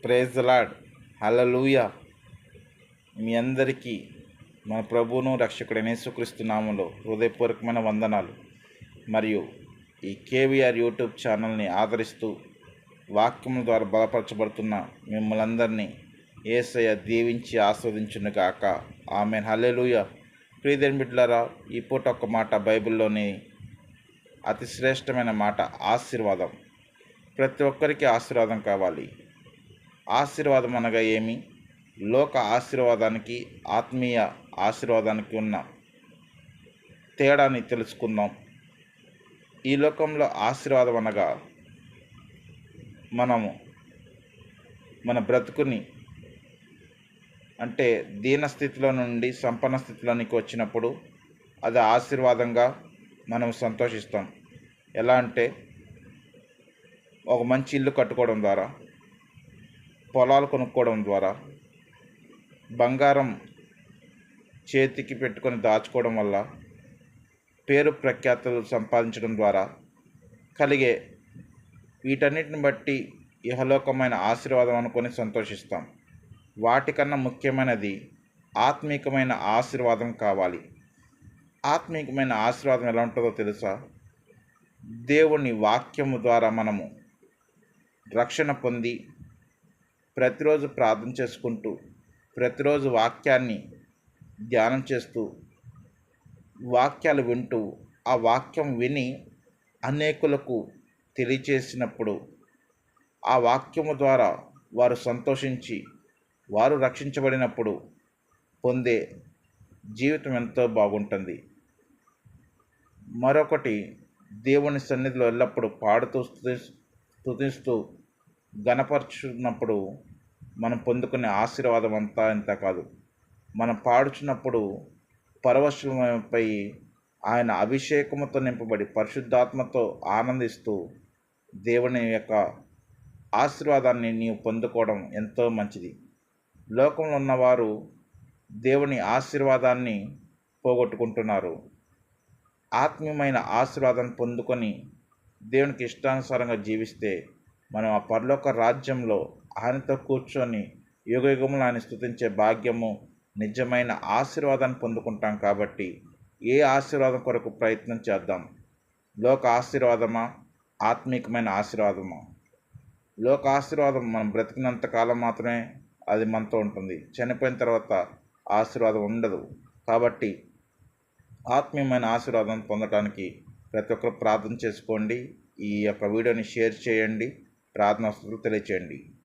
Praise the Lord. Hallelujah. మీ అందరికీ మన ప్రభువును రక్షకుడైన యేసుక్రీస్తు నామములో హృదయపూర్వకమైన వందనాలు. మరియు ఈ కేవీఆర్ యూట్యూబ్ ఛానల్ని ఆదరిస్తూ వాక్యముల ద్వారా బలపరచబడుతున్న మిమ్మల్ని అందరినీ యేసయ్య దీవించి ఆస్వాదించునుగాక. ఆమేన్. హల్లెలూయా. ప్రియదేని బిడ్డలారా, ఈ పూట ఒక మాట బైబిల్లోని అతి శ్రేష్టమైన మాట ఆశీర్వాదం. ప్రతి ఒక్కరికి ఆశీర్వాదం కావాలి. ఆశీర్వాదం అనగా ఏమి? లోక ఆశీర్వాదానికి ఆత్మీయ ఆశీర్వాదానికి ఉన్న తేడాని తెలుసుకుందాం. ఈ లోకంలో ఆశీర్వాదం అనగా మనము మన బ్రతుకుని అంటే దీన స్థితిలో నుండి సంపన్న స్థితిలోనికి వచ్చినప్పుడు అది ఆశీర్వాదంగా మనం సంతోషిస్తాం. ఎలా అంటే ఒక మంచి ఇల్లు కట్టుకోవడం ద్వారా, పొలాలు కొనుక్కోవడం ద్వారా, బంగారం చేతికి పెట్టుకొని దాచుకోవడం వల్ల, పేరు ప్రఖ్యాతులు సంపాదించడం ద్వారా కలిగే వీటన్నిటిని బట్టి ఇహలోకమైన ఆశీర్వాదం అనుకొని సంతోషిస్తాం. వాటికన్నా ముఖ్యమైనది ఆత్మీకమైన ఆశీర్వాదం కావాలి. ఆత్మీకమైన ఆశీర్వాదం ఎలా ఉంటుందో తెలుసా? దేవుని వాక్యము ద్వారా మనము రక్షణ పొంది ప్రతిరోజు ప్రార్థన చేసుకుంటూ, ప్రతిరోజు వాక్యాన్ని ధ్యానం చేస్తూ, వాక్యాలు వింటూ, ఆ వాక్యం విని అనేకులకు తెలియచేసినప్పుడు ఆ వాక్యము ద్వారా వారు సంతోషించి వారు రక్షించబడినప్పుడు పొందే జీవితం ఎంతో బాగుంటుంది. మరొకటి, దేవుని సన్నిధిలో ఎల్లప్పుడూ పాడుతూ స్తుతిస్తూ గణపరచున్నప్పుడు మనం పొందుకునే ఆశీర్వాదం అంతా ఇంత కాదు. మనం పాడుచున్నప్పుడు పరవశమై ఆయన అభిషేకముతో నింపబడి పరిశుద్ధాత్మతో ఆనందిస్తూ దేవుని యొక్క ఆశీర్వాదాన్ని నీవు పొందుకోవడం ఎంతో మంచిది. లోకంలో ఉన్నవారు దేవుని ఆశీర్వాదాన్ని పోగొట్టుకుంటున్నారు. ఆత్మీయమైన ఆశీర్వాదాన్ని పొందుకొని దేవునికి ఇష్టానుసారంగా జీవిస్తే మనం ఆ పరలోక రాజ్యంలో ఆయనతో కూర్చొని యుగయుగములు ఆయన స్తుతించే భాగ్యము, నిజమైన ఆశీర్వాదాన్ని పొందుకుంటాం. కాబట్టి ఏ ఆశీర్వాదం కొరకు ప్రయత్నం చేద్దాం. లోక ఆశీర్వాదమా, ఆత్మీకమైన ఆశీర్వాదమా? లోక ఆశీర్వాదం మనం బ్రతికినంత కాలం మాత్రమే అది మనతో ఉంటుంది. చనిపోయిన తర్వాత ఆశీర్వాదం ఉండదు. కాబట్టి ఆత్మీయమైన ఆశీర్వాదం పొందడానికి ప్రతి ఒక్కరు ప్రార్థన చేసుకోండి. ఈ యొక్క వీడియోని షేర్ చేయండి. ప్రార్థన వస్తువులు తెలియచేయండి.